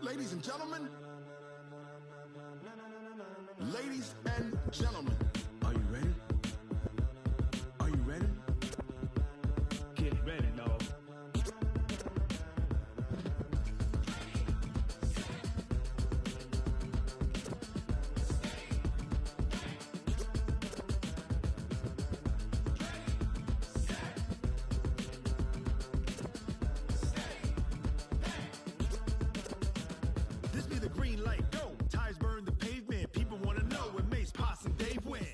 Ladies and gentlemen, ladies and gentlemen, are you ready? Are you ready? Get ready, dog. This be the green light, go. Tires burn the pavement. People want to know when Mace, Poss, and Dave win.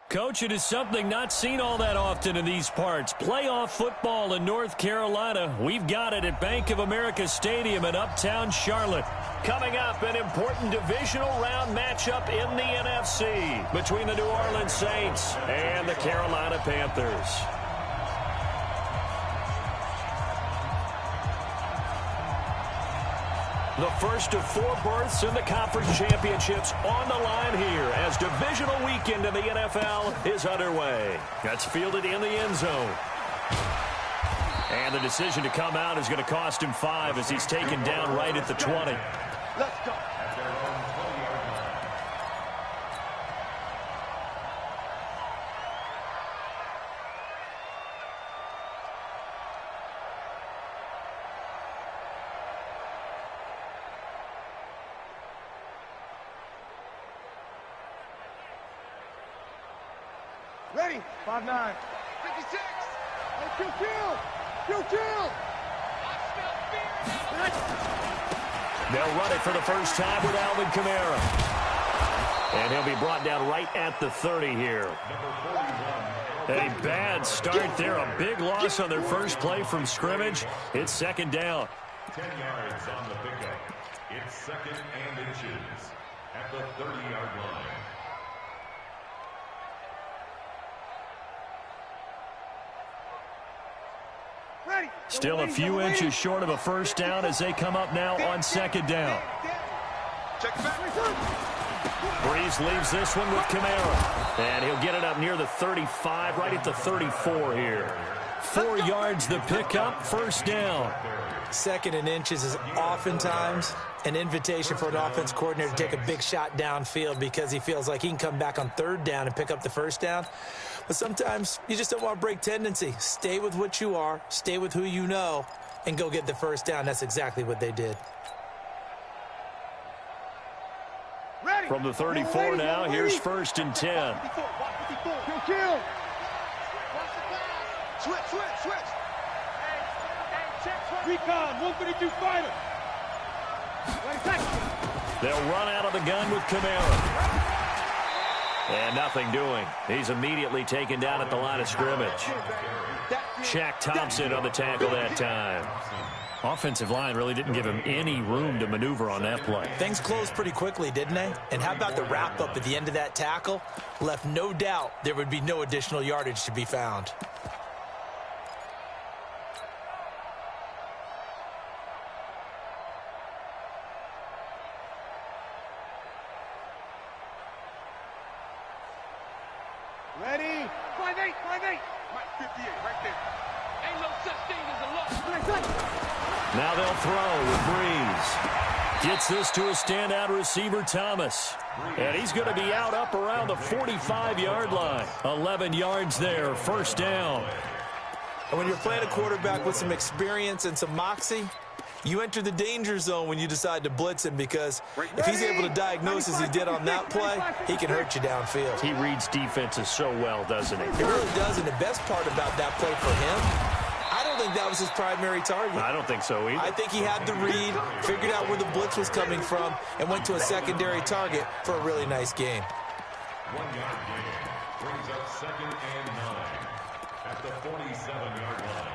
Coach, it is something not seen all that often in these parts. Playoff football in North Carolina. We've got it at Bank of America Stadium in Uptown Charlotte. Coming up, an important divisional round matchup in the NFC between the New Orleans Saints and the Carolina Panthers. The first of 4 berths in the conference championships on the line here as divisional weekend in the NFL is underway. That's fielded in the end zone. And the decision to come out is going to cost him 5 as he's taken down right at the 20. Let's go. Ready? 5'9". 56. Hey, kill. They'll run it for the first time with Alvin Kamara. And he'll be brought down right at the 30 here. A bad start there. A big loss on their first play from scrimmage. It's second down. 10 yards on the pickup. It's second and inches at the 30-yard line. Still a few inches short of a first down as they come up now on second down. Breeze leaves this one with Kamara. And he'll get it up near the 35, right at the 34 here. 4 yards the pickup, first down. Second and inches is oftentimes an invitation for an offense coordinator to take a big shot downfield because he feels like he can come back on third down and pick up the first down. But sometimes you just don't want to break tendency. Stay with what you are, stay with who you know, and go get the first down. That's exactly what they did. From the 34 now, here's first and 10. Kill. Switch. Recon, 152 fighter. They'll run out of the gun with Kamara. And nothing doing. He's immediately taken down at the line of scrimmage. Shaq Thompson on the tackle that time. Offensive line really didn't give him any room to maneuver on that play. Things closed pretty quickly, didn't they? And how about the wrap-up at the end of that tackle? Left no doubt there would be no additional yardage to be found. Ready? 5'8". Mike 58, right there. Ain't no such thing as a loss. Now they'll throw with Breeze. Gets this to a standout receiver, Thomas. And he's going to be out up around the 45-yard line. 11 yards there, first down. And when you're playing a quarterback with some experience and some moxie, you enter the danger zone when you decide to blitz him because if he's able to diagnose as he did on that play, he can hurt you downfield. He reads defenses so well, doesn't he? He really does, and the best part about that play for him, I don't think that was his primary target. I don't think so either. I think he had the read, figured out where the blitz was coming from, and went to a secondary target for a really nice game. 1 yard gain brings up second and 9 at the 47-yard line.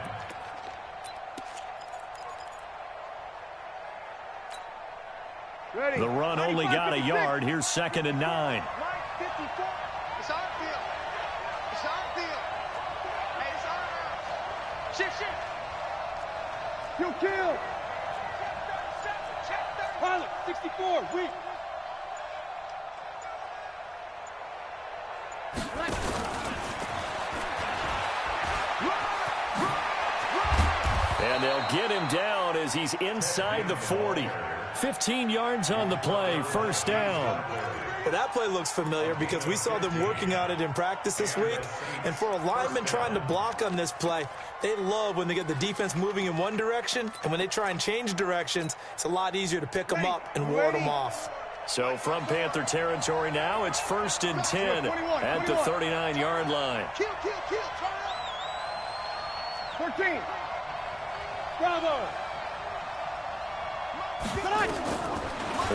The run only got a yard. Here's second and 9. It's our field. Hey, it's our house. Shift. Kill. Pilot, 64, weak. And they'll get him down as he's inside the 40. 15 yards on the play, first down. Well, that play looks familiar because we saw them working on it in practice this week. And for a lineman trying to block on this play, they love when they get the defense moving in one direction. And when they try and change directions, it's a lot easier to pick them up and ward them off. So from Panther territory now, it's 1st and 10 at the 39-yard line. Kill, turn up. 14. Bravo.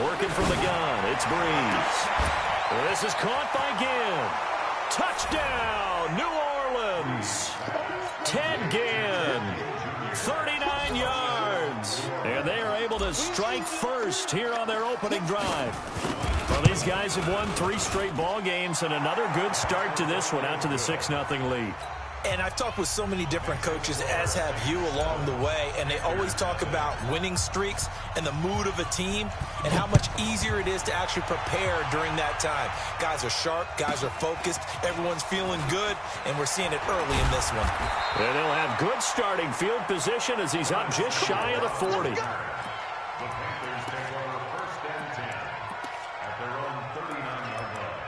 Working from the gun, it's Breeze. This is caught by Ginn. Touchdown, New Orleans. Ted Ginn, 39 yards. And they are able to strike first here on their opening drive. Well, these guys have won 3 straight ball games and another good start to this one out to the 6-0 lead. And I've talked with so many different coaches, as have you, along the way, and they always talk about winning streaks and the mood of a team and how much easier it is to actually prepare during that time. Guys are sharp, guys are focused, everyone's feeling good, and we're seeing it early in this one. And they'll have good starting field position as he's up just shy of the 40. The Panthers take over 1st and 10 at their own 39-yard line.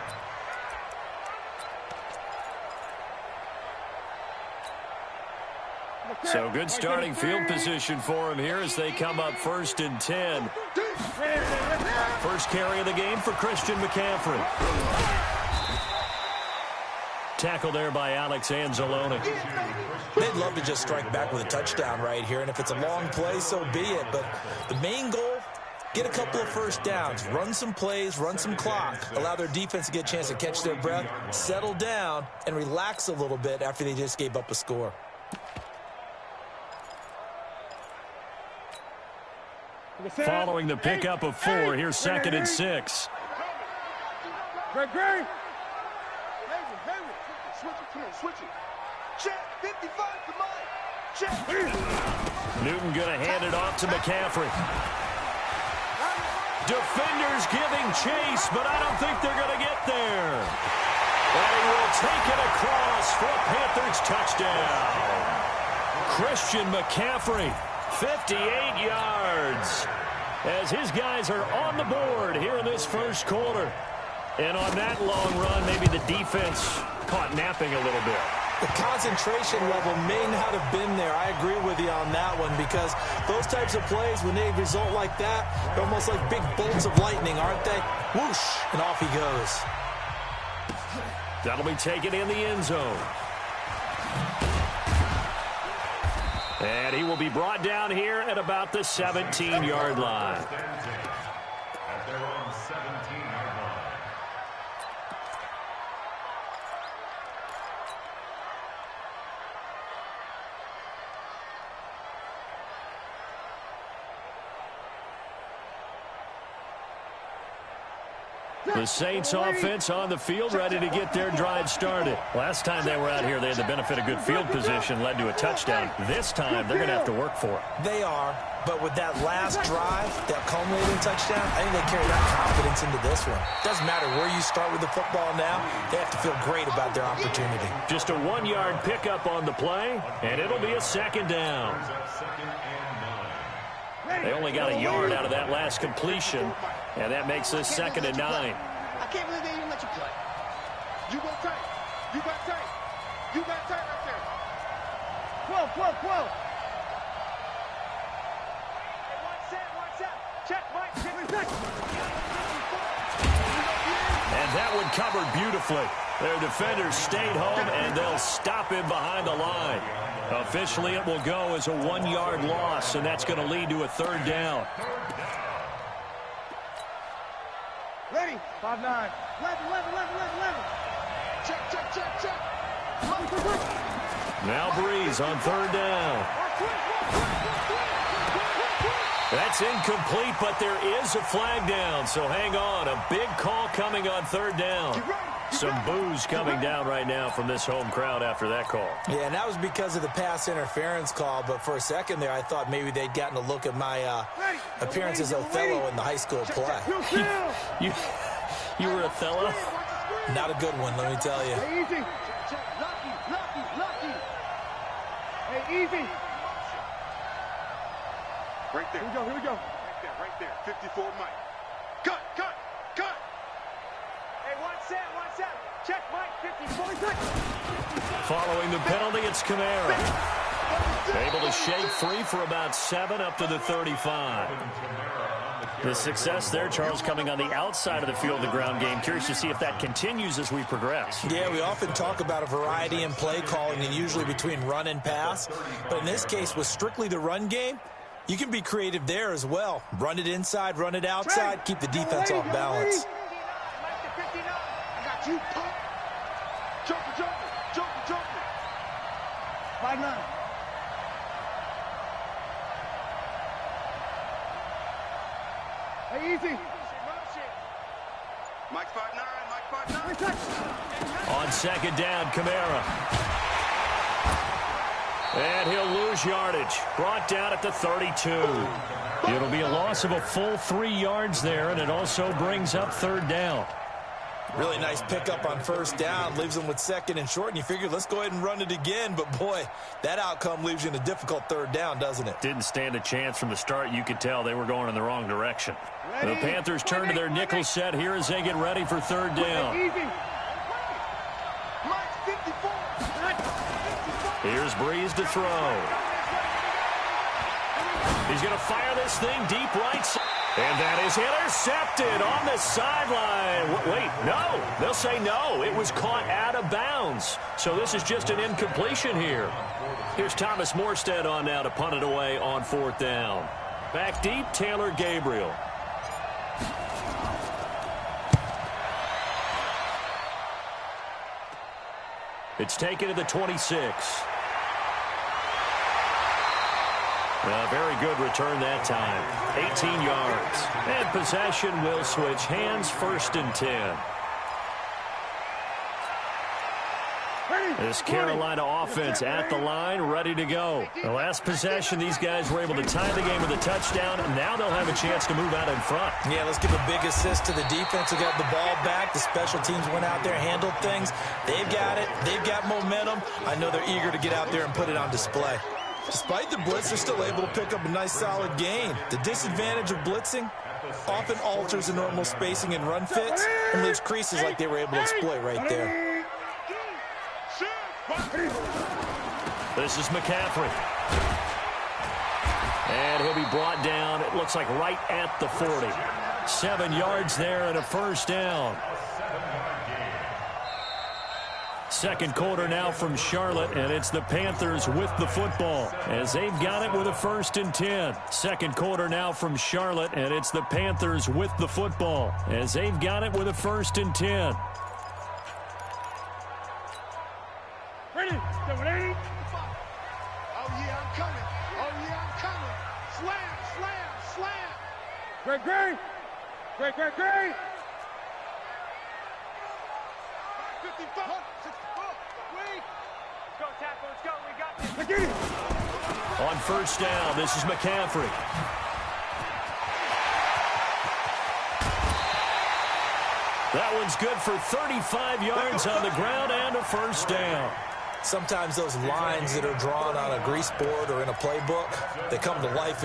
So good starting field position for him here as they come up 1st and 10. First carry of the game for Christian McCaffrey. Tackle there by Alex Anzalone. They'd love to just strike back with a touchdown right here, and if it's a long play, so be it. But the main goal, get a couple of first downs, run some plays, run some clock, allow their defense to get a chance to catch their breath, settle down, and relax a little bit after they just gave up a score. Following the pickup of 4, here's 2nd and 6. Great. Switch it. Check, 55 to mine. Check. Newton going to hand it off to McCaffrey. Defenders giving chase, but I don't think they're going to get there. And he will take it across for a Panthers touchdown. Christian McCaffrey, 58 yards, as his guys are on the board here in this first quarter. And on that long run, maybe the defense caught napping a little bit. The concentration level may not have been there. I agree with you on that one because those types of plays, when they result like that, they're almost like big bolts of lightning, aren't they? Whoosh, and off he goes. That'll be taken in the end zone. And he will be brought down here at about the 17-yard line. At their own 17-yard line. The Saints offense on the field, ready to get their drive started. Last time they were out here, they had the benefit of good field position, led to a touchdown. This time, they're going to have to work for it. They are, but with that last drive, that culminating touchdown, I think they carry that confidence into this one. Doesn't matter where you start with the football now, they have to feel great about their opportunity. Just a 1-yard pickup on the play, and it'll be a 2nd down. They only got a yard out of that last completion, and that makes this 2nd and 9. I can't believe they even let you play. You got tight. You got tight. You got tight right there. 12. Watch out. Check, Mike. And that one covered beautifully. Their defenders stayed home, and they'll stop him behind the line. Officially, it will go as a 1-yard loss, and that's going to lead to a 3rd down. Ready? 5-9. 11. Check. Now Breeze on 3rd down. That's incomplete, but there is a flag down, so hang on. A big call coming on 3rd down. Some boos coming down right now from this home crowd after that call. Yeah, and that was because of the pass interference call, but for a second there, I thought maybe they'd gotten a look at my appearance as Othello in the high school play. You were Othello? Not a good one, let me tell you. Hey, easy. Lucky. Hey, easy. Right there. Here we go. Right there. 54 Mike. Cut. Hey, one set. Check Mike, 54. Following the penalty, it's Kamara. Able to shake free for about 7 up to the 35. The success there, Charles, coming on the outside of the field of the ground game. Curious to see if that continues as we progress. Yeah, we often talk about a variety in play calling and usually between run and pass. But in this case, with strictly the run game, you can be creative there as well. Run it inside, run it outside, keep the defense off balance. I got you, punk. Jumper. 5'9". Hey, easy. Mike 5'9". On second down, Kamara. And he'll lose yardage. Brought down at the 32. It'll be a loss of a full 3 yards there, and it also brings up third down. Really nice pickup on first down. Leaves them with second and short, and you figure, let's go ahead and run it again. But, boy, that outcome leaves you in a difficult third down, doesn't it? Didn't stand a chance from the start. You could tell they were going in the wrong direction. The Panthers turn to their nickel set here as they get ready for third down. Here's Breeze to throw. He's going to fire this thing deep right side. And that is intercepted on the sideline. Wait, no. They'll say no. It was caught out of bounds. So this is just an incompletion here. Here's Thomas Morstead on now to punt it away on fourth down. Back deep, Taylor Gabriel. It's taken to the 26. A very good return that time. 18 yards. And possession will switch hands, 1st and 10. This Carolina offense at the line, ready to go. The last possession, these guys were able to tie the game with a touchdown, and now they'll have a chance to move out in front. Yeah, let's give a big assist to the defense who got the ball back. The special teams went out there, handled things. They've got it. They've got momentum. I know they're eager to get out there and put it on display. Despite the blitz, they're still able to pick up a nice, solid gain. The disadvantage of blitzing often alters the normal spacing and run fits and leaves creases like they were able to exploit right there. This is McCaffrey. And he'll be brought down, it looks like right at the 40. 7 yards there and a first down. Second quarter now from Charlotte, and it's the Panthers with the football as they've got it with a 1st and 10. Second quarter now from Charlotte, and it's the Panthers with the football as they've got it with a 1st and 10. Ready? Oh, yeah, I'm coming. Slam. Great. 55. Let's go, tackle. Let's go. We got this. On first down, this is McCaffrey. That one's good for 35 yards on the ground and a first down. Sometimes those lines that are drawn on a grease board or in a playbook, they come to life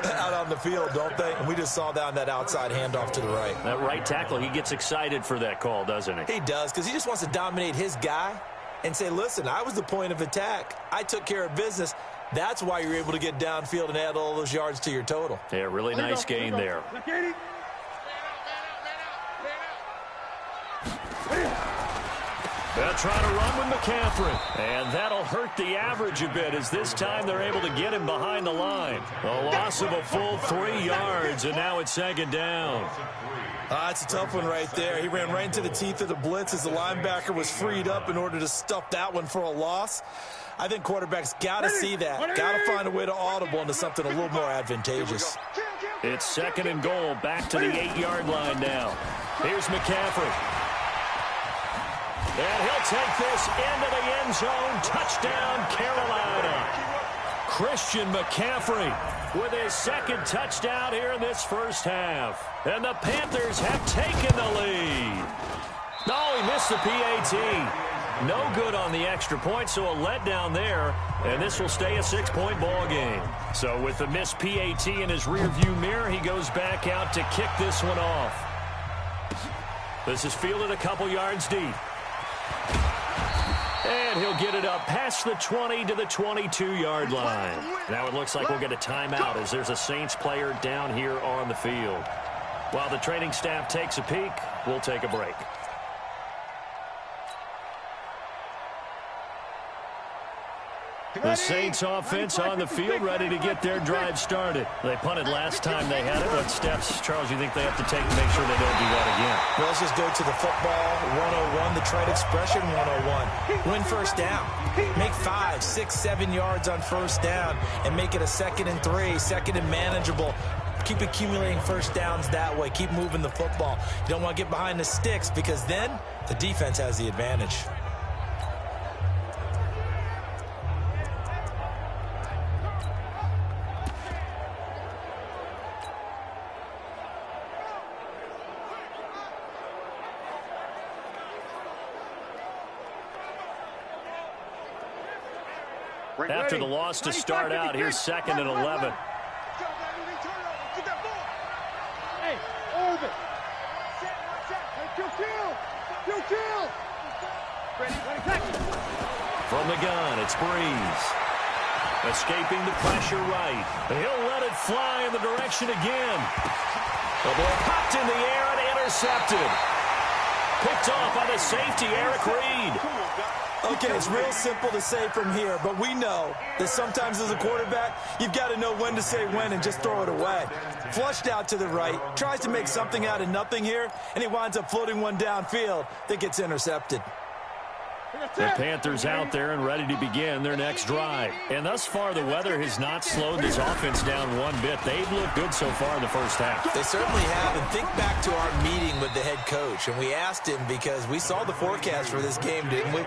out on the field, don't they? And we just saw that on that outside handoff to the right. That right tackle, he gets excited for that call, doesn't he? He does, because he just wants to dominate his guy and say, listen, I was the point of attack. I took care of business. That's why you're able to get downfield and add all those yards to your total. Yeah, really nice gain there. They'll try to run with McCaffrey. And that'll hurt the average a bit as this time they're able to get him behind the line. A loss of a full 3 yards, and now it's second down. It's a tough one right there. He ran right into the teeth of the blitz as the linebacker was freed up in order to stuff that one for a loss. I think quarterbacks got to see that. Got to find a way to audible into something a little more advantageous. It's second and goal, back to the 8-yard line now. Here's McCaffrey. And he'll take this into the end zone. Touchdown, Carolina. Christian McCaffrey with his second touchdown here in this first half. And the Panthers have taken the lead. No, he missed the PAT. No good on the extra point, so a letdown there, and this will stay a 6-point ball game. So with the missed PAT in his rearview mirror, he goes back out to kick this one off. This is fielded a couple yards deep. And he'll get it up past the 20 to the 22-yard line. Now it looks like we'll get a timeout as there's a Saints player down here on the field. While the training staff takes a peek, we'll take a break. The Saints offense on the field ready to get their drive started. They punted last time they had it. What steps, Charles, you think they have to take to make sure they don't do that again? Well, let's just go to the football 101, the trade expression 101. Win first down. Make 5, 6, 7 yards on first down and make it a 2nd and 3, 2nd and manageable. Keep accumulating first downs that way. Keep moving the football. You don't want to get behind the sticks because then the defense has the advantage. After the loss to start out, here's 2nd and 11. Hey, over. Kill. From the gun, it's Breeze. Escaping the pressure right. He'll let it fly in the direction again. The ball popped in the air and intercepted. Picked off by the safety, Eric Reed. Okay, it's real simple to say from here, but we know that sometimes as a quarterback, you've got to know when to say when and just throw it away. Flushed out to the right, tries to make something out of nothing here, and he winds up floating one downfield that gets intercepted. The Panthers out there and ready to begin their next drive. And thus far, the weather has not slowed this offense down one bit. They've looked good so far in the first half. They certainly have. And think back to our meeting with the head coach. And we asked him because we saw the forecast for this game, didn't we?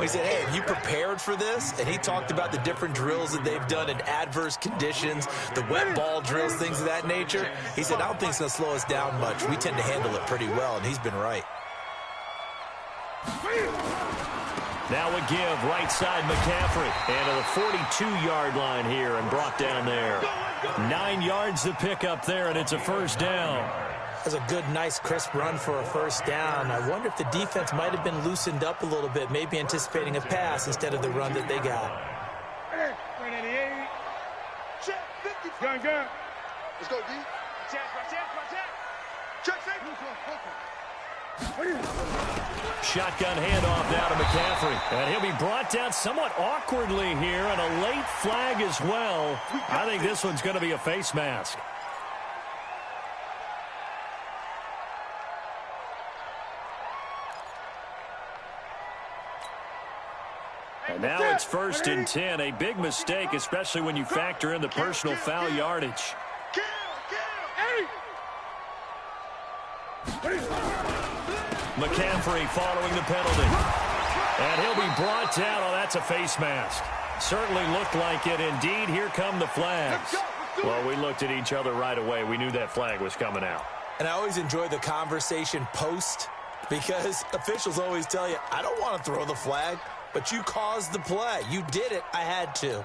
We said, hey, have you prepared for this? And he talked about the different drills that they've done in adverse conditions, the wet ball drills, things of that nature. He said, I don't think it's going to slow us down much. We tend to handle it pretty well, and he's been right. Now a give, right side McCaffrey. And to the 42-yard line here and brought down there. 9 yards to pick up there, and it's a first down. That's a good, nice, crisp run for a first down. I wonder if the defense might have been loosened up a little bit, maybe anticipating a pass instead of the run that they got. Gun. Let's go, D. Check. Shotgun handoff now to McCaffrey. And he'll be brought down somewhat awkwardly here, and a late flag as well. I think this one's going to be a face mask. And now it's 1st and 10. A big mistake, especially when you factor in the personal foul yardage. McCaffrey following the penalty. And he'll be brought down. Oh, that's a face mask. Certainly looked like it. Indeed, here come the flags. Well, we looked at each other right away. We knew that flag was coming out. And I always enjoy the conversation post because officials always tell you, I don't want to throw the flag, but you caused the play. You did it. I had to.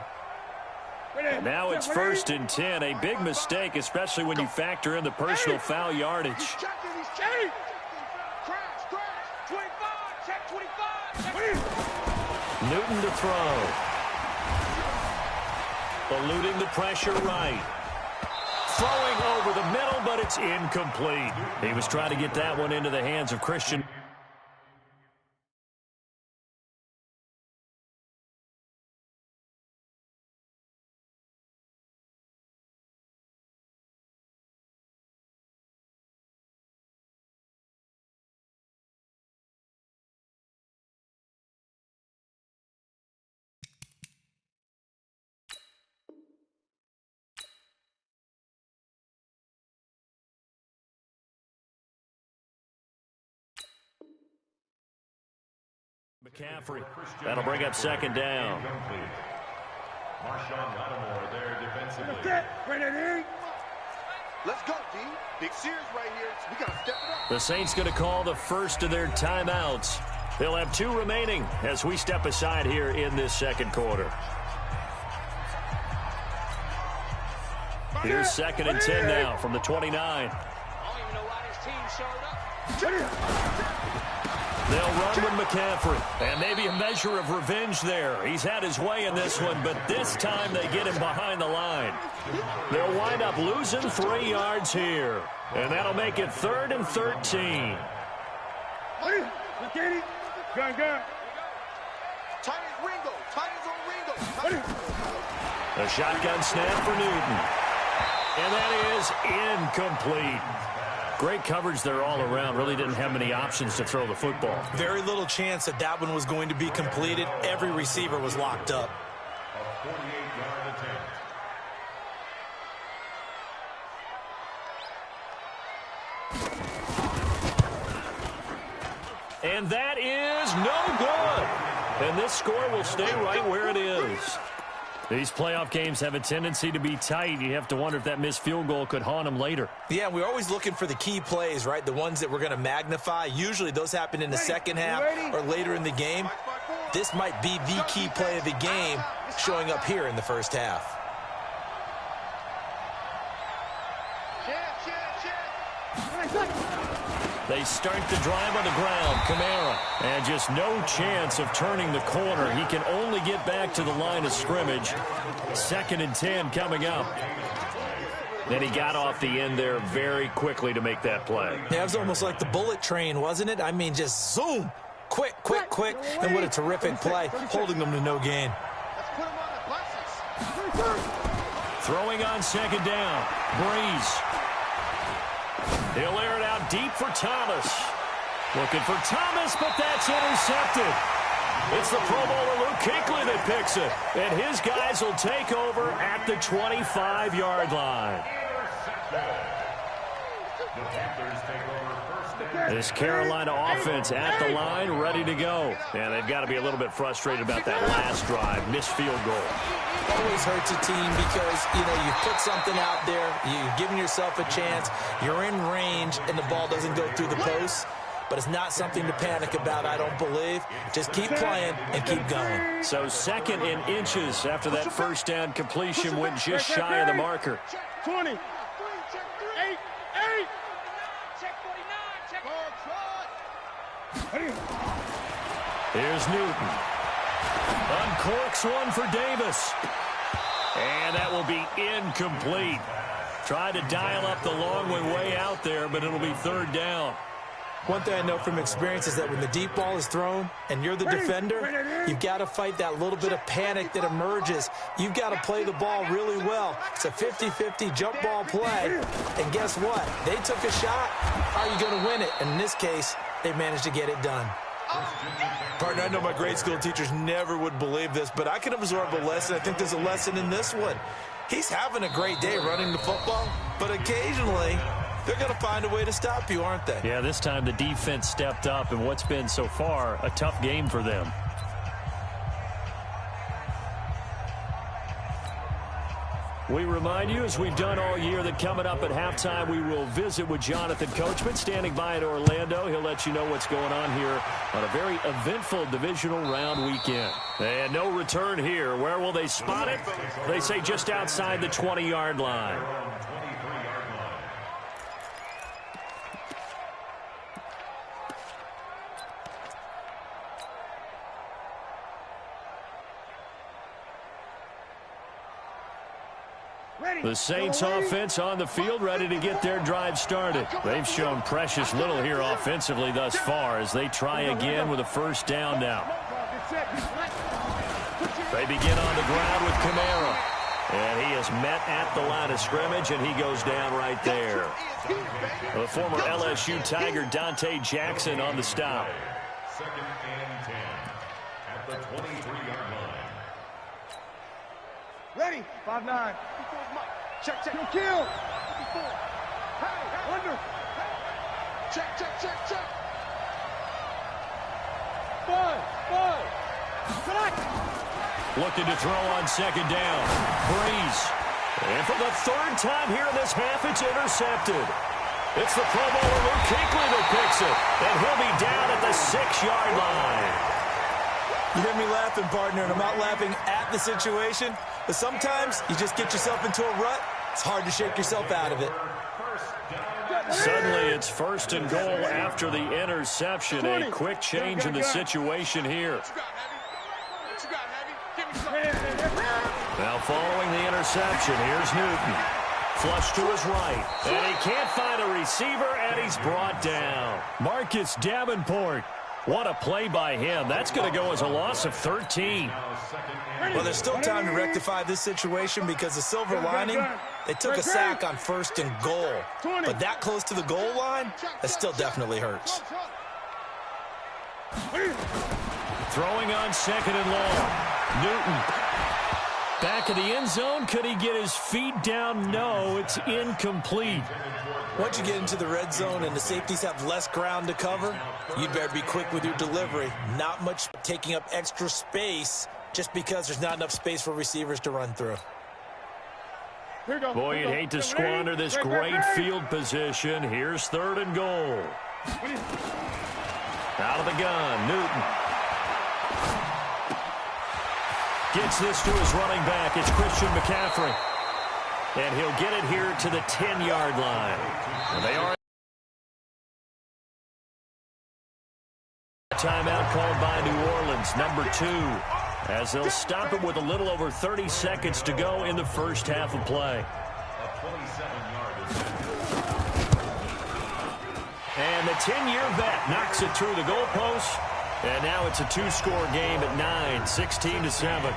And now it's 1st and 10. A big mistake, especially when you factor in the personal foul yardage. Newton to throw. Eluding the pressure right. Throwing over the middle, but it's incomplete. He was trying to get that one into the hands of Christian. McCaffrey. That'll bring up 2nd down. Let's go, D. Big series right here. We got to step it up. The Saints going to call the first of their timeouts. They'll have 2 remaining as we step aside here in this second quarter. Here's 2nd and 10 now from the 29. I don't even know why this team showed up. They'll run with McCaffrey. And maybe a measure of revenge there. He's had his way in this one, but this time they get him behind the line. They'll wind up losing 3 yards here. And that'll make it 3rd and 13. Gun. Titans Ringo. Titans on Ringo. A shotgun snap for Newton. And that is incomplete. Great coverage there all around. Really didn't have many options to throw the football. Very little chance that that one was going to be completed. Every receiver was locked up. A 48-yard attempt. And that is no good. And this score will stay right where it is. These playoff games have a tendency to be tight. You have to wonder if that missed field goal could haunt them later. Yeah, we're always looking for the key plays, right? The ones that we're going to magnify. Usually those happen in the second half or later in the game. This might be the key play of the game showing up here in the first half. They start the drive on the ground. Kamara. And just no chance of turning the corner. He can only get back to the line of scrimmage. 2nd and 10 coming up. And he got off the end there very quickly to make that play. Yeah, it was almost like the bullet train, wasn't it? I mean, just zoom. Quick. And what a terrific play, holding them to no gain. Let's put him on the buses. Throwing on 2nd down. Breeze. He'll air it out deep for Thomas. Looking for Thomas, but that's intercepted. It's the Pro Bowler Luke Kuechly that picks it. And his guys will take over at the 25-yard line. This Carolina offense at the line, ready to go. And they've got to be a little bit frustrated about that last drive, missed field goal. Always hurts a team because, you put something out there, you're giving yourself a chance, you're in range, and the ball doesn't go through the post. But it's not something to panic about, I don't believe. Just keep playing and keep going. So 2nd and inches after that first down completion went just shy of the marker. 20. 8. Check 49. Check. Here's Newton. Uncorks one for Davis. And that will be incomplete. Tried to dial up the long way out there, but it'll be 3rd down. One thing I know from experience is that when the deep ball is thrown and you're the defender, you've got to fight that little bit of panic that emerges. You've got to play the ball really well. It's a 50-50 jump ball play. And guess what? They took a shot. Are you going to win it? And in this case, they managed to get it done. Partner, I know my grade school teachers never would believe this, but I can absorb a lesson. I think there's a lesson in this one. He's having a great day running the football, but occasionally they're going to find a way to stop you, aren't they? Yeah, this time the defense stepped up in what's been so far a tough game for them. We remind you, as we've done all year, that coming up at halftime, we will visit with Jonathan Coachman, standing by in Orlando. He'll let you know what's going on here on a very eventful divisional round weekend. And no return here. Where will they spot it? They say just outside the 20-yard line. The Saints offense on the field, ready to get their drive started. They've shown precious little here offensively thus far as they try again with a 1st down now. They begin on the ground with Kamara. And he is met at the line of scrimmage, and he goes down right there. The former LSU Tiger, Dante Jackson, on the stop. 2nd and 10 at the 23-yard line. Ready. 5-9. Check. Kill. Hey, under. Check. 5. Select. Looking to throw on 2nd down. Breeze. And for the 3rd time here in this half, it's intercepted. It's the Pro Bowler Luke Kuechly that picks it, and he'll be down at the 6-yard line. You hear me laughing, partner, and I'm not laughing at the situation, but sometimes you just get yourself into a rut. It's hard to shake yourself out of it. Suddenly, it's 1st and goal after the interception. A quick change in the situation here. Now following the interception, here's Newton. Flush to his right. And he can't find a receiver, and he's brought down. Marcus Davenport. What a play by him. That's going to go as a loss of 13. Well, there's still time to rectify this situation because the silver lining, they took a sack on 1st and goal. But that close to the goal line, that still definitely hurts. Throwing on 2nd and long. Newton. Back of the end zone. Could he get his feet down? No, it's incomplete. Once you get into the red zone and the safeties have less ground to cover, you'd better be quick with your delivery. Not much taking up extra space just because there's not enough space for receivers to run through. Boy, you'd hate to squander this great field position. Here's 3rd and goal. Out of the gun, Newton. Gets this to his running back. It's Christian McCaffrey. And he'll get it here to the 10-yard line. They are timeout called by New Orleans, number 2, as they'll stop it with a little over 30 seconds to go in the first half of play. And the 10-year vet knocks it through the goalpost. And now it's a 2-score game at 9, 16-7.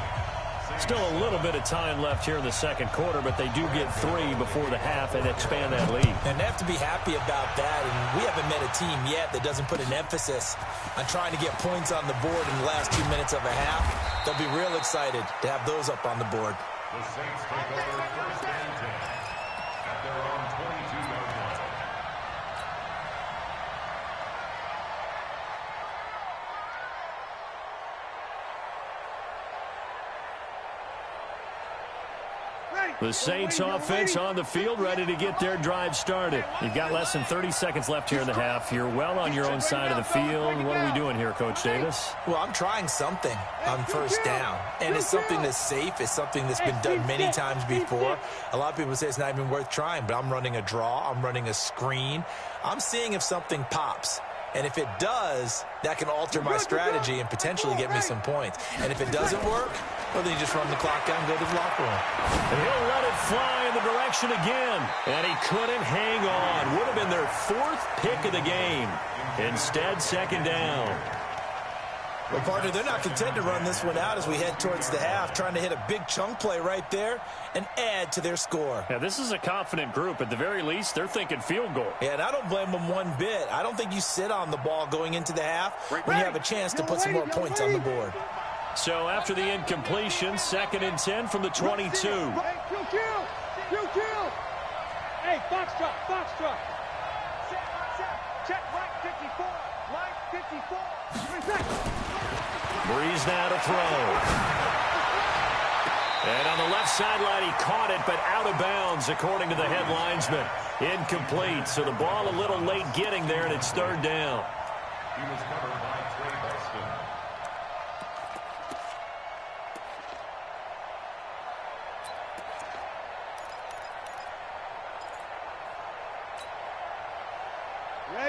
Still a little bit of time left here in the second quarter, but they do get 3 before the half and expand that lead. And they have to be happy about that. And we haven't met a team yet that doesn't put an emphasis on trying to get points on the board in the last 2 minutes of a half. They'll be real excited to have those up on the board. The Saints take over 1st and 10 at their own 22-yard line. The Saints offense on the field, ready to get their drive started. You've got less than 30 seconds left here in the half. You're well on your own side of the field. What are we doing here, Coach Davis? Well, I'm trying something on 1st down. And it's something that's safe. It's something that's been done many times before. A lot of people say it's not even worth trying, but I'm running a draw. I'm running a screen. I'm seeing if something pops. And if it does, that can alter my strategy and potentially get me some points. And if it doesn't work, well, then you just run the clock down and go to the locker room. And he'll let it fly in the direction again. And he couldn't hang on. Would have been their 4th pick of the game. Instead, 2nd down. Well, partner, they're not content to run this one out as we head towards the half, trying to hit a big chunk play right there and add to their score. Yeah, this is a confident group. At the very least, they're thinking field goal. Yeah, and I don't blame them one bit. I don't think you sit on the ball going into the half when you have a chance to put some more points on the board. So after the incompletion, 2nd and 10 from the 22. Hey, kill. Hey, box truck. Check right 54. Right 54. 3 seconds. Breeze now to throw. And on the left sideline, he caught it, but out of bounds, according to the head linesman. Incomplete, so the ball a little late getting there, and it's 3rd down. He was covered by Trey Boston.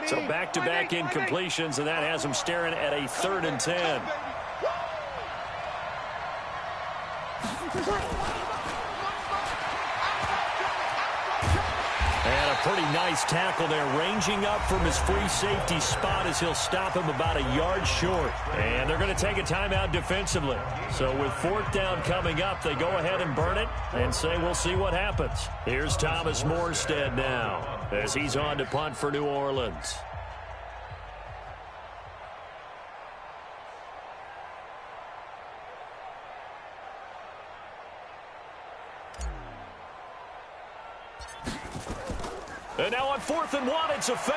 So back-to-back incompletions, and that has him staring at a 3rd and 10. And a pretty nice tackle there, ranging up from his free safety spot as he'll stop him about a yard short. And they're going to take a timeout defensively. So with 4th down coming up, they go ahead and burn it and say we'll see what happens. Here's Thomas Morstead now as he's on to punt for New Orleans. And now on 4th and 1, it's a fake.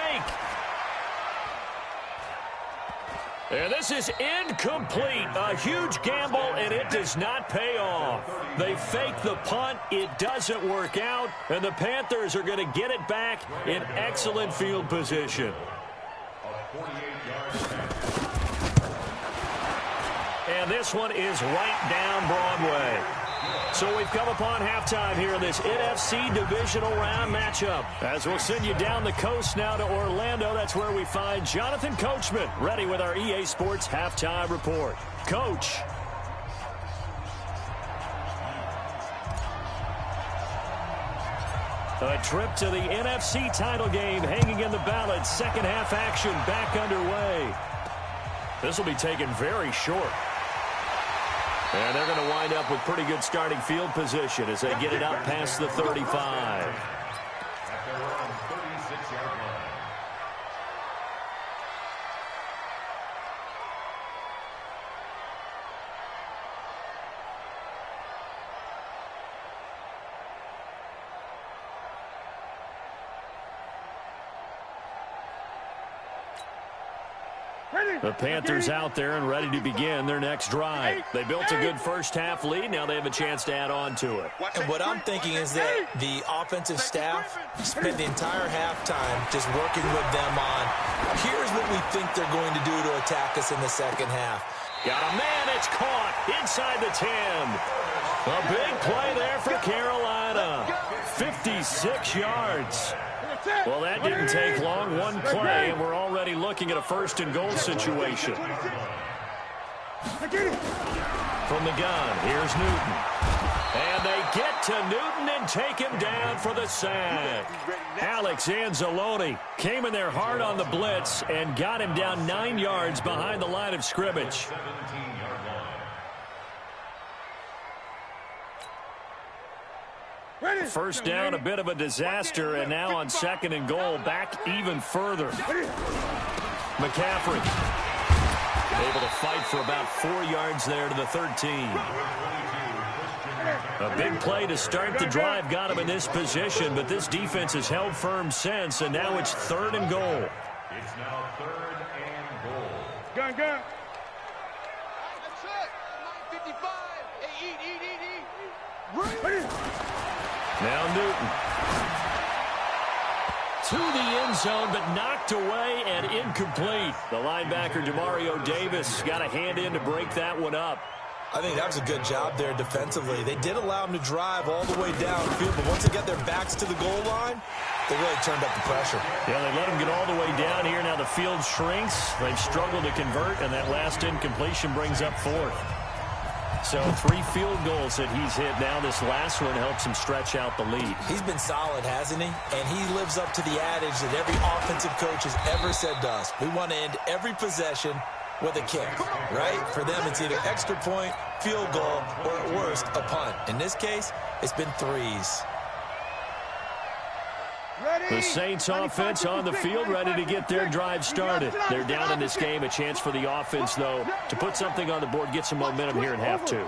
And this is incomplete. A huge gamble, and it does not pay off. They fake the punt. It doesn't work out, and the Panthers are going to get it back in excellent field position. And this one is right down Broadway. So we've come upon halftime here in this NFC divisional round matchup. As we'll send you down the coast now to Orlando, that's where we find Jonathan Coachman, ready with our EA Sports halftime report. Coach. A trip to the NFC title game hanging in the balance. Second half action back underway. This will be taken very short. And they're going to wind up with pretty good starting field position as they get it out past the 35. At their own 36-yard line. The Panthers out there and ready to begin their next drive. They built a good first-half lead. Now they have a chance to add on to it. And what I'm thinking is that the offensive staff spent the entire halftime just working with them on, here's what we think they're going to do to attack us in the second half. Got a man, it's caught inside the 10. A big play there for Carolina. 56 yards. Well, that didn't take long. One play, and we're already looking at a first-and-goal situation. From the gun, here's Newton. And they get to Newton and take him down for the sack. Alex Anzalone came in there hard on the blitz and got him down 9 yards behind the line of scrimmage. First down, a bit of a disaster, and now on second and goal, back even further. McCaffrey able to fight for about 4 yards there to the 13. A big play to start the drive got him in this position, but this defense has held firm since, and now it's third and goal. It's now third and goal. Gun. That's it. 9:55. Hey, eat. Now Newton. To the end zone, but knocked away and incomplete. The linebacker, Demario Davis, got a hand in to break that one up. I think that was a good job there defensively. They did allow them to drive all the way downfield, but once they got their backs to the goal line, they really turned up the pressure. Yeah, they let them get all the way down here. Now the field shrinks. They've struggled to convert, and that last incompletion brings up fourth. So 3 field goals that he's hit now. This last one helps him stretch out the lead. He's been solid, hasn't he? And he lives up to the adage that every offensive coach has ever said to us. We want to end every possession with a kick, right? For them, it's either extra point, field goal, or at worst, a punt. In this case, it's been threes. The Saints offense on the field, ready to get their drive started. They're down in this game. A chance for the offense, though, to put something on the board, get some momentum here in half 2.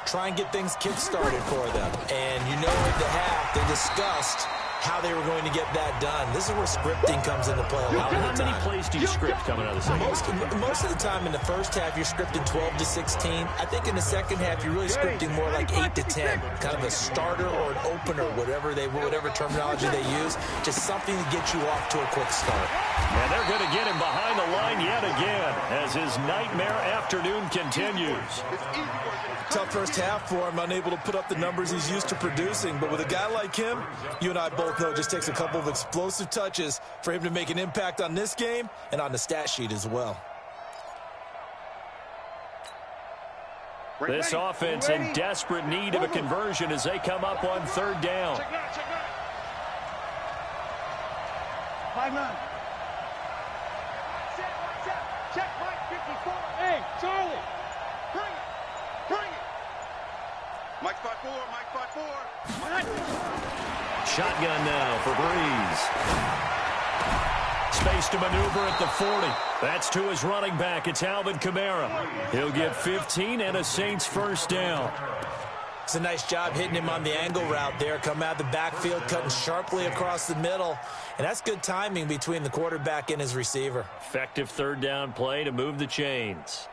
Try and get things kick-started for them. And you know at the half, they discussed how they were going to get that done. This is where scripting comes into play a lot of the time. How many plays do you script coming out of the second half? Most of the time in the first half, you're scripting 12 to 16. I think in the second half, you're really scripting more like 8 to 10. Kind of a starter or an opener, whatever terminology they use. Just something to get you off to a quick start. And they're going to get him behind the line yet again as his nightmare afternoon continues. Tough first half for him, unable to put up the numbers he's used to producing. But with a guy like him, you and I both know it just takes a couple of explosive touches for him to make an impact on this game and on the stat sheet as well. This offense in desperate need of a conversion as they come up on third down. Check 5-9. Check Mike 54. Hey, Charlie. Bring it. Mike 5-4. Shotgun now for Breeze. Space to maneuver at the 40. That's to his running back. It's Alvin Kamara. He'll get 15 and a Saints first down. It's a nice job hitting him on the angle route there. Come out of the backfield, cutting sharply across the middle. And that's good timing between the quarterback and his receiver. Effective third down play to move the chains.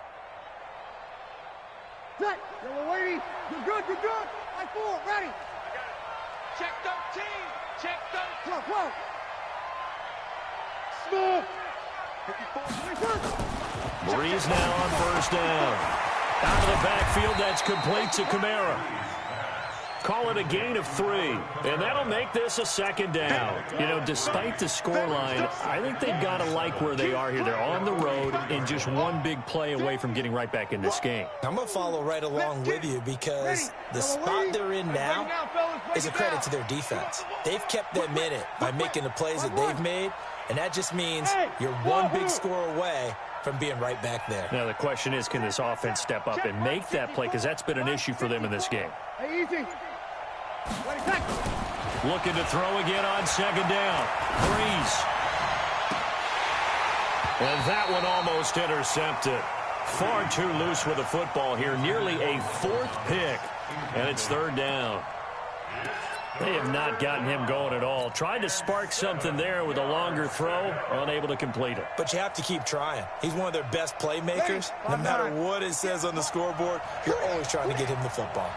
Set. Yellow lady. You're good. You're good. I four. Ready. Check 13. Check 13. Whoa. Smooth. 54. Breeze now on first down. Out of the backfield, that's complete to Kamara. Call it a gain of 3, and that'll make this a second down. You know, despite the scoreline, I think they've got to like where they are here. They're on the road and just one big play away from getting right back in this game. I'm going to follow right along with you because the spot they're in now is a credit to their defense. They've kept them in it by making the plays that they've made, and that just means you're one big score away from being right back there. Now, the question is, can this offense step up and make that play? Because that's been an issue for them in this game. Hey, easy. Looking to throw again on second down. Breeze. And that one almost intercepted. Far too loose with the football here. Nearly a 4th pick. And it's third down. They have not gotten him going at all. Tried to spark something there with a longer throw, unable to complete it. But you have to keep trying. He's one of their best playmakers. No matter what it says on the scoreboard, you're always trying to get him the football.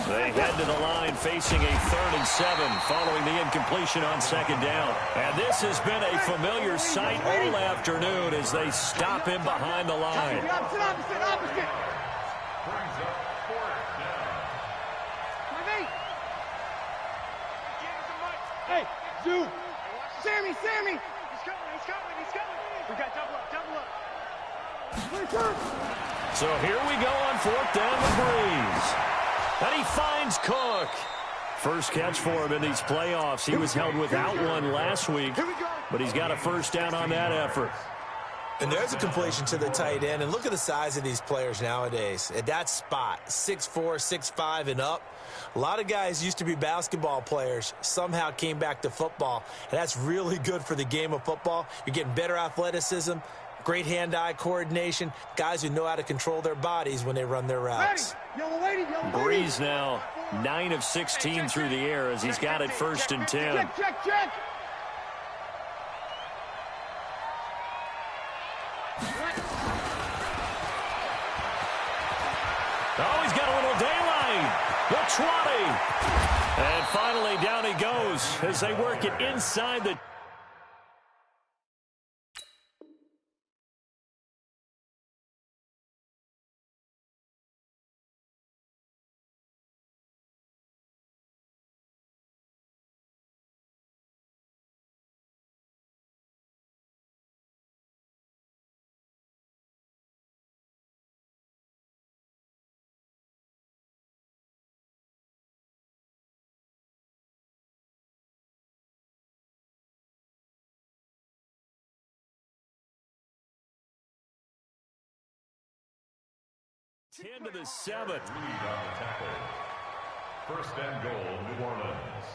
They head to the line facing a 3rd and 7 following the incompletion on second down. And this has been a familiar sight all afternoon as they stop him behind the line. Opposite. Brings up fourth down. Hey, Zoo. Sammy. He's coming. We got double up. So here we go on 4th down with Breeze. And he finds Cook. First catch for him in these playoffs. He was held without one last week, but he's got a first down on that effort. And there's a completion to the tight end. And look at the size of these players nowadays. At that spot, 6'4", 6'5", and up. A lot of guys used to be basketball players, somehow came back to football. And that's really good for the game of football. You're getting better athleticism, great hand-eye coordination, guys who know how to control their bodies when they run their routes. Breeze now 9 of 16 through the air as he's got it 1st and 10. Check. Oh, he's got a little daylight. The 20. And finally down he goes as they work it inside the... Ten to the 7. Lead on the tackle. First and goal, New Orleans.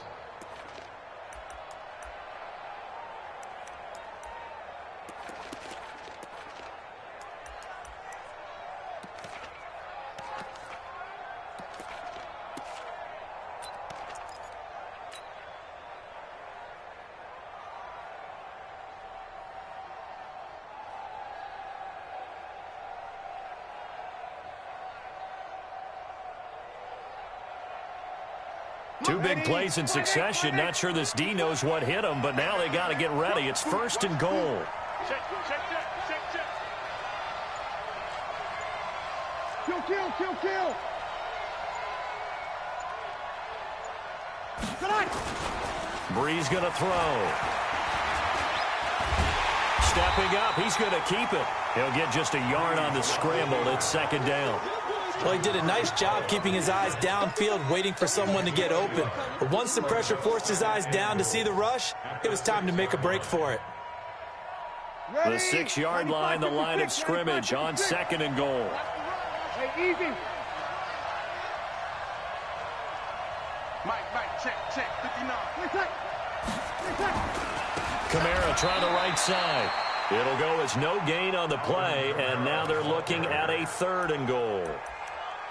Two big plays in succession. Not sure this D knows what hit him, but now they got to get ready. It's 1st and goal. Check. Kill. Breeze going to throw. Stepping up. He's going to keep it. He'll get just a yard on the scramble. It's 2nd down. Well, he did a nice job keeping his eyes downfield, waiting for someone to get open. But once the pressure forced his eyes down to see the rush, it was time to make a break for it. The 6-yard line, the line of scrimmage on 2nd and goal. Hey, easy. Mike, check. 59. Kamara trying the right side. It'll go as no gain on the play, and now they're looking at a 3rd and goal.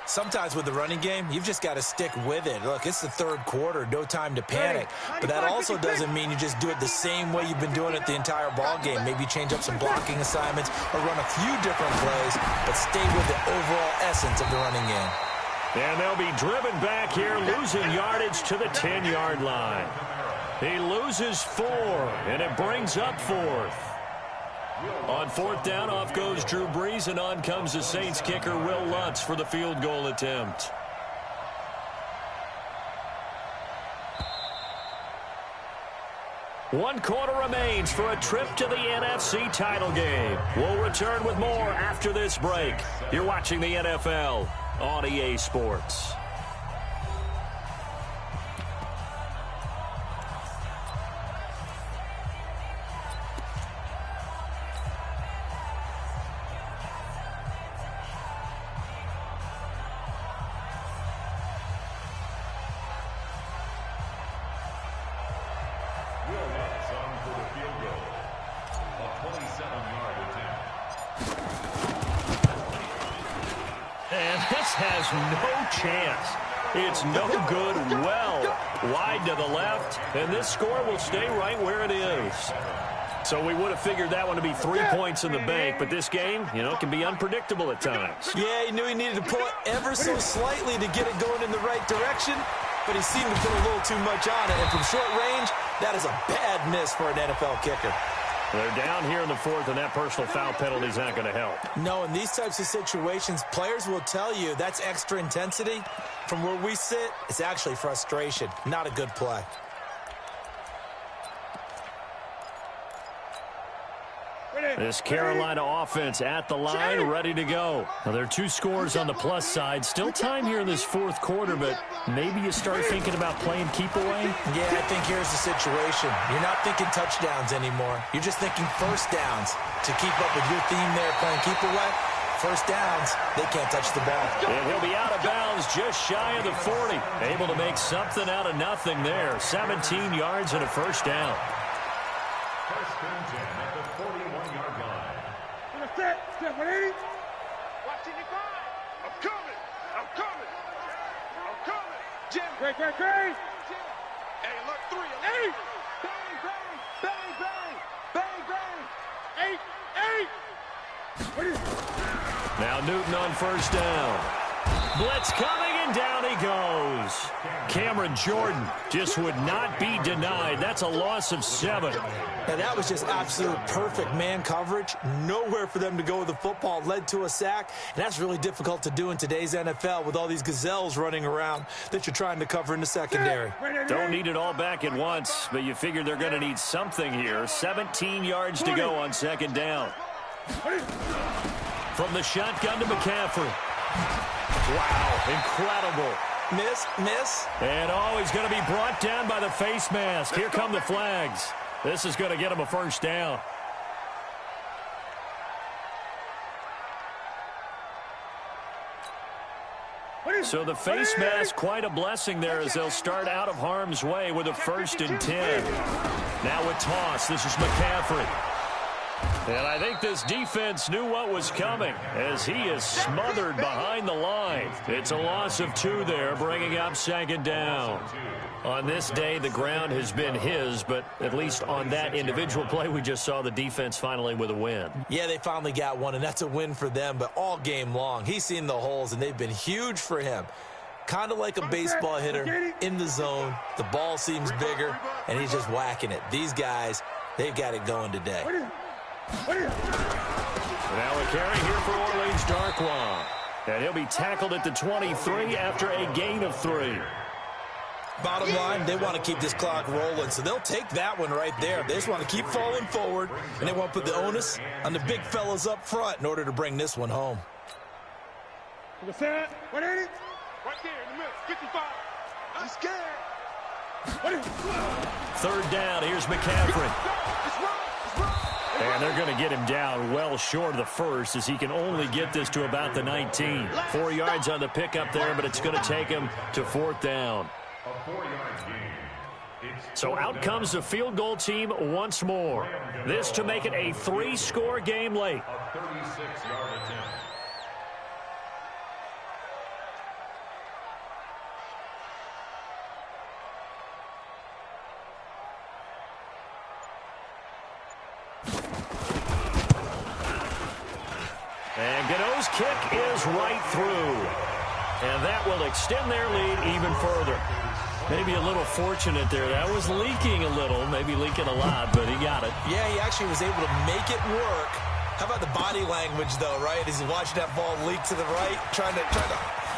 Sometimes with the running game, you've just got to stick with it. Look, it's the third quarter, no time to panic. But that also doesn't mean you just do it the same way you've been doing it the entire ball game. Maybe change up some blocking assignments or run a few different plays, but stay with the overall essence of the running game. And they'll be driven back here, losing yardage to the 10-yard line. He loses 4, and it brings up 4th. On 4th down, off goes Drew Brees, and on comes the Saints kicker, Will Lutz, for the field goal attempt. One quarter remains for a trip to the NFC title game. We'll return with more after this break. You're watching the NFL on EA Sports. Has no chance. It's no good, well wide to the left, and this score will stay right where it is. So we would have figured that one to be 3 points in the bank, but this game, can be unpredictable at times. Yeah, he knew he needed to pull it ever so slightly to get it going in the right direction, but he seemed to put a little too much on it, and from short range, that is a bad miss for an NFL kicker. They're down here in the 4th, and that personal foul penalty is not going to help. No, in these types of situations, players will tell you that's extra intensity. From where we sit, it's actually frustration, not a good play. This Carolina offense at the line, ready to go. Now, there are 2 scores on the plus side. Still time here in this 4th quarter, but maybe you start thinking about playing keep away? Yeah, I think here's the situation. You're not thinking touchdowns anymore. You're just thinking first downs. To keep up with your theme there, playing keep away, first downs, they can't touch the ball. And he'll be out of bounds just shy of the 40. Able to make something out of nothing there. 17 yards and a first down. First and 10 at the 41-yard line. Step 180. Watching you find. I'm coming. Jim. Great. Hey, look, 3. 8. Bang. 8. Now Newton on first down. Blitz coming, and down he goes. Cameron Jordan just would not be denied. That's a loss of 7. Now, that was just absolute perfect man coverage. Nowhere for them to go with the football. Led to a sack, and that's really difficult to do in today's NFL with all these gazelles running around that you're trying to cover in the secondary. Don't need it all back at once, but you figure they're going to need something here. 17 yards to go on second down. From the shotgun to McCaffrey. Wow, incredible. Miss. And he's going to be brought down by the face mask. Here come the flags. This is going to get him a first down. So the face mask, quite a blessing there as they'll start out of harm's way with a 1st and 10. Now a toss. This is McCaffrey. And I think this defense knew what was coming as he is smothered behind the line. It's a loss of 2 there, bringing up second down. On this day, the ground has been his, but at least on that individual play, we just saw the defense finally with a win. Yeah, they finally got one, and that's a win for them, but all game long, he's seen the holes, and they've been huge for him. Kind of like a baseball hitter in the zone. The ball seems bigger, and he's just whacking it. These guys, they've got it going today. Now a carry here for Orleans Darkwa. And he'll be tackled at the 23 after a gain of 3. Bottom line, they want to keep this clock rolling, so they'll take that one right there. They just want to keep falling forward, and they want to put the onus on the big fellas up front in order to bring this one home. To the side, 180. Right there in the middle, 55. I'm scared. Third down, here's McCaffrey. And they're going to get him down well short of the first as he can only get this to about the 19. 4 yards on the pickup there, but it's going to take him to 4th down. A 4-yard gain. So out comes the field goal team once more. This to make it a 3-score game late. A 36-yard attempt. And Gano's kick is right through. And that will extend their lead even further. Maybe a little fortunate there. That was leaking a little, maybe leaking a lot, but he got it. Yeah, he actually was able to make it work. How about the body language, though, right? As he watched that ball leak to the right, trying to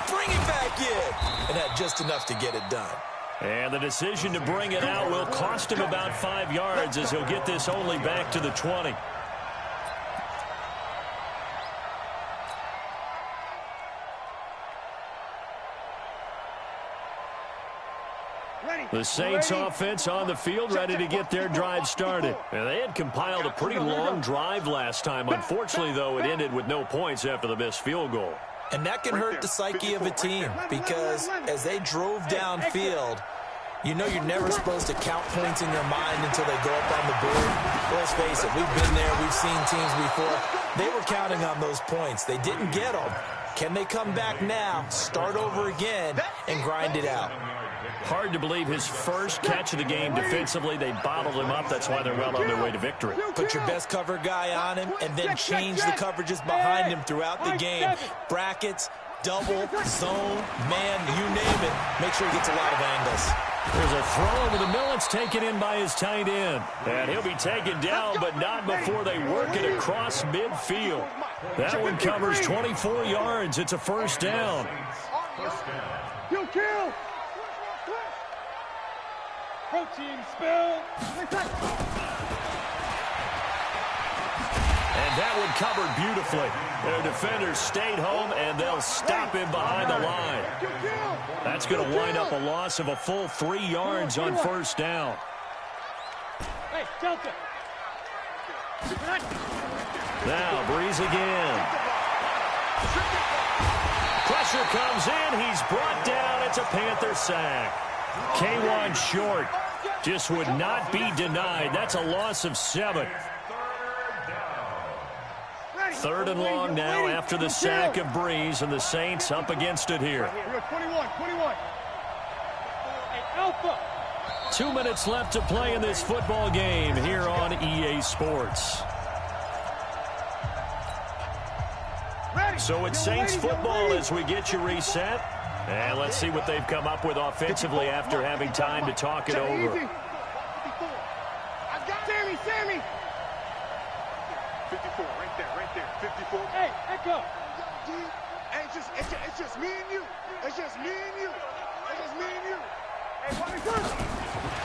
bring it back in. And had just enough to get it done. And the decision to bring it out will cost him about 5 yards as he'll get this only back to the 20. The Saints offense on the field, ready to get their drive started. And they had compiled a pretty long drive last time. Unfortunately, though, it ended with no points after the missed field goal. And that can hurt the psyche of a team because as they drove downfield, you know you're never supposed to count points in your mind until they go up on the board. Let's face it, we've been there. We've seen teams before. They were counting on those points. They didn't get them. Can they come back now, start over again, and grind it out? Hard to believe his first catch of the game defensively. They bottled him up. That's why they're well on their way to victory. Put your best cover guy on him and then change the coverages behind him throughout the game. Brackets, double, zone, man, you name it. Make sure he gets a lot of angles. There's a throw over the middle. It's taken in by his tight end. And he'll be taken down, but not before they work it across midfield. That one covers 24 yards. It's a first down. Kill. Protein spill. And that one covered beautifully. Their defenders stayed home, and they'll stop him behind the line. That's going to wind up a loss of a full 3 yards on first down. Hey, Delta. Now, Breeze again. Pressure comes in. He's brought down. It's a Panther sack. K1 short. Just would not be denied. That's a loss of 7. Third and long now after the sack of Breeze, and the Saints up against it here. 21. Hey, Alpha. 2 minutes left to play in this football game here on EA Sports. So it's Saints football as we get you reset. And let's see what they've come up with offensively after having time to talk it over. Sammy. 54, right there. 54. Hey, Echo. Hey, it's just me and you. Hey, what is this?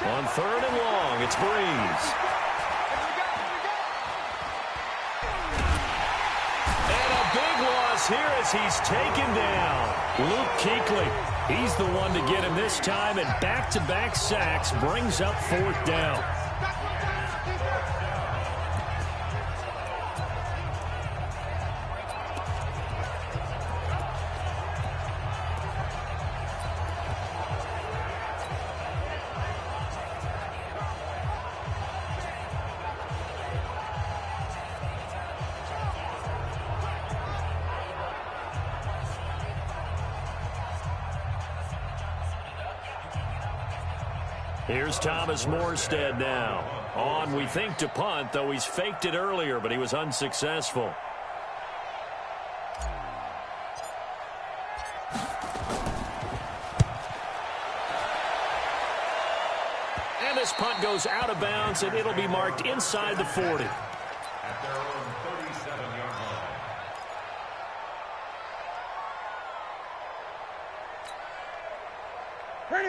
On third and long, it's Breeze. And a big loss here as he's taken down. Luke Kuechly, he's the one to get him this time, and back-to-back sacks brings up fourth down. Here's Thomas Morstead now. On, we think, to punt, though he's faked it earlier, but he was unsuccessful. And this punt goes out of bounds, and it'll be marked inside the 40. At their own 37-yard line.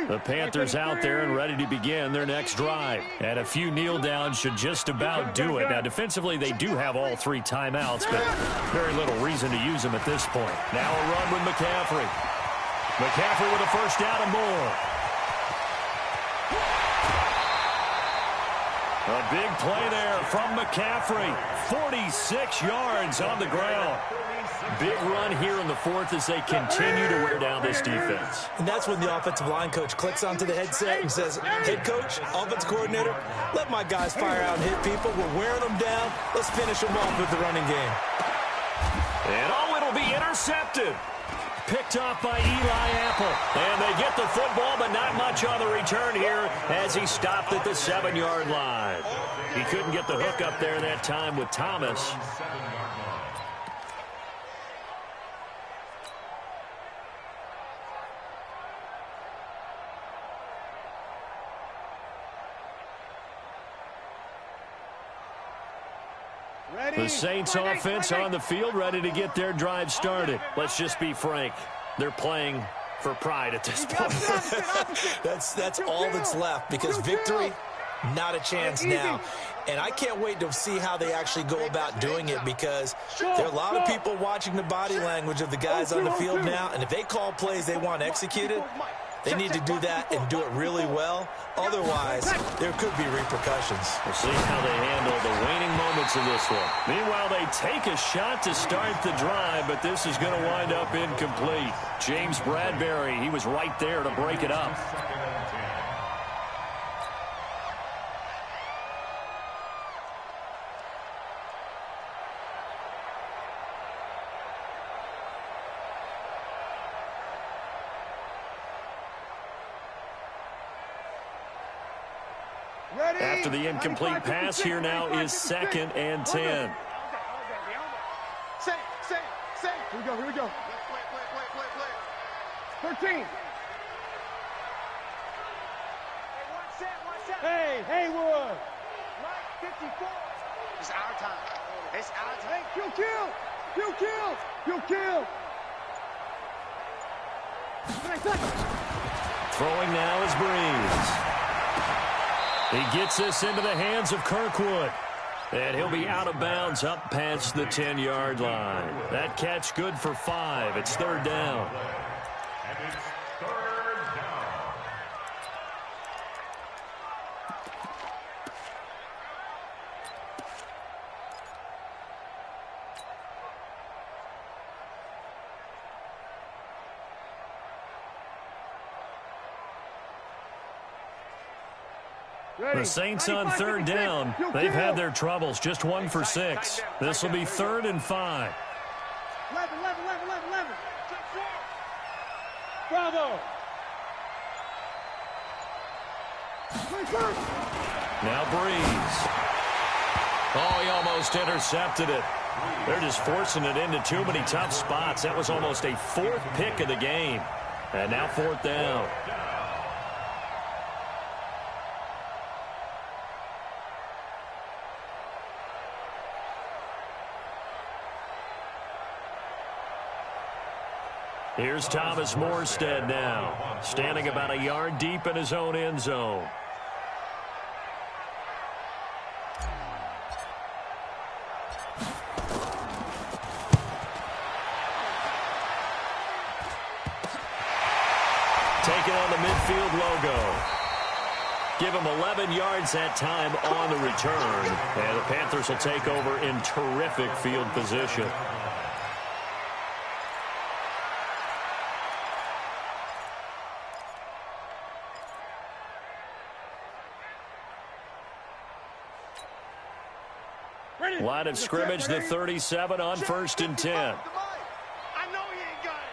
The Panthers out there and ready to begin their next drive. And a few kneel downs should just about do it. Now, defensively, they do have all 3 timeouts, but very little reason to use them at this point. Now a run with McCaffrey. McCaffrey with a first down and more. A big play there from McCaffrey. 46 yards on the ground. Big run here in the fourth as they continue to wear down this defense. And that's when the offensive line coach clicks onto the headset and says, head coach, offense coordinator, let my guys fire out and hit people. We're wearing them down. Let's finish them off with the running game. And it'll be intercepted. Picked off by Eli Apple. And they get the football, but not much on the return here as he stopped at the 7-yard line. He couldn't get the hook up there that time with Thomas. The Saints offense on the field, ready to get their drive started. Let's just be frank. They're playing for pride at this point. That's all that's left, because victory, not a chance now. And I can't wait to see how they actually go about doing it, because there are a lot of people watching the body language of the guys on the field now, and if they call plays they want executed, they need to do that and do it really well. Otherwise, there could be repercussions. We'll see how they handle the waning moments of this one. Meanwhile, they take a shot to start the drive, but this is going to wind up incomplete. James Bradbury, he was right there to break it up. After the incomplete pass, here now is 2nd and 10. Here we go. Play. 13. Hey, Haywood. 54. It's our time. It's our time. Hey, kill. Throwing now is Breeze. He gets this into the hands of Kirkwood. And he'll be out of bounds up past the 10-yard line. That catch good for 5. It's 3rd down. And it's 3rd down. The Saints on 3rd down. They've had their troubles. Just 1 for 6. This will be 3rd and 5. 11. Bravo. Now Breeze. Oh, he almost intercepted it. They're just forcing it into too many tough spots. That was almost a 4th pick of the game. And now 4th down. Here's Thomas Morstead now, standing about a yard deep in his own end zone. Taking on the midfield logo. Give him 11 yards that time on the return. And the Panthers will take over in terrific field position. Line of scrimmage, the 37 on 1st and 10. I know he ain't got it.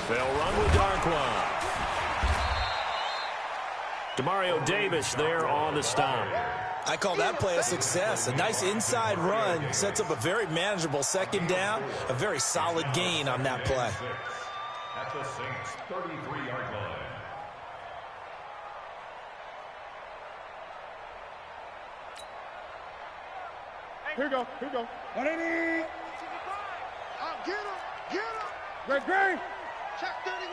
They'll run with Darkwa. Demario Davis there on the stop. I call that play a success. A nice inside run sets up a very manageable 2nd down, a very solid gain on that play. At the Saints' 33-yard line. Here we go. 180. Oh, get him. Great. Check 31.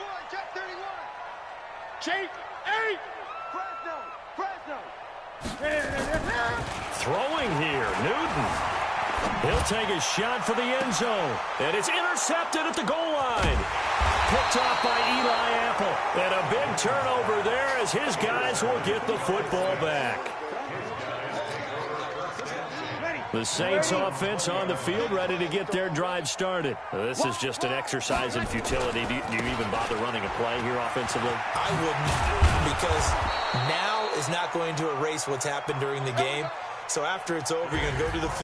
Check 8. Fresno. Throwing here, Newton. He'll take a shot for the end zone. And it's intercepted at the goal line. Picked off by Eli Apple. And a big turnover there as his guys will get the football back. The Saints offense on the field, ready to get their drive started. This is just an exercise in futility. Do you even bother running a play here offensively? I wouldn't, because now is not going to erase what's happened during the game. So after it's over, you're going to go to the